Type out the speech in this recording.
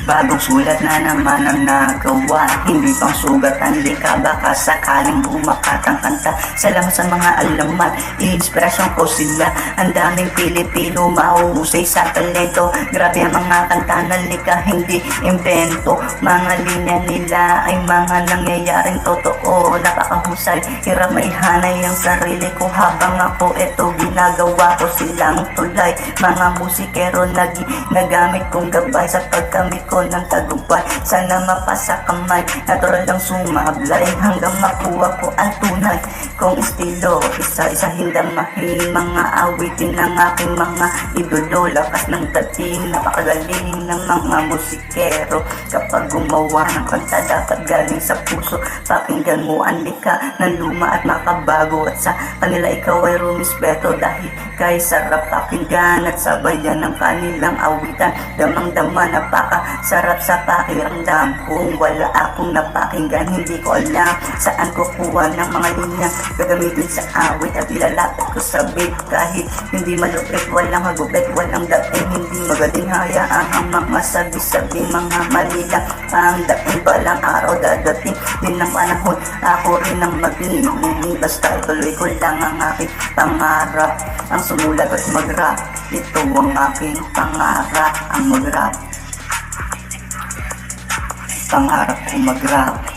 Bagong sulat na naman ang nagawa, hindi pang sugatan, di ka baka sakaling bumakatang kanta. Salamat sa mga alaman, inspirasyon ko sila. Ang daming Pilipino mauusay sa talento. Grabe ang mga kanta na lika, hindi invento. Mga linya nila ay mga nangyayaring totoo. Napakahusay, hirap maihanay ang sarili ko habang ako eto ginagawa ko silang tulay. Mga musikero nagamit kong gabay sa pagkamit ko ng tagumpay. Sana mapasa kamay, natural lang sumablay hanggang makuha ko ang tunay kong estilo. Isa-isahin damahin mga awitin ng aking mga idolo. Lakas ng dating, napakagaling ng mga musikero. Kapag gumawa ng kanta dapat galing sa puso. Pakinggan mo ang lika ng luma at makabago, at sa kanila ikaw ay rumispeto dahil kay sarap pakinggan at sabayan ng kanilang awitan. Damang-dama, napakasarap sa pakiramdam. Kung wala akong napakinggan, hindi ko alam saan kukuha ng mga linya gagamitin sa awit at ilalapit ko sa beat. Kahit hindi malupit, walang magubit, walang dating, hindi magaling, hayaan ang mga sabi-sabi, mga mali lang ang dating. Balang araw dadating din ng panahon, ako rin ang maging basta tuloy ko lang ang aking pangarap, ang sumulat at mag-rap. Ito ang aking pangarap, ang mag-rap. Pangarap ko mag-rap.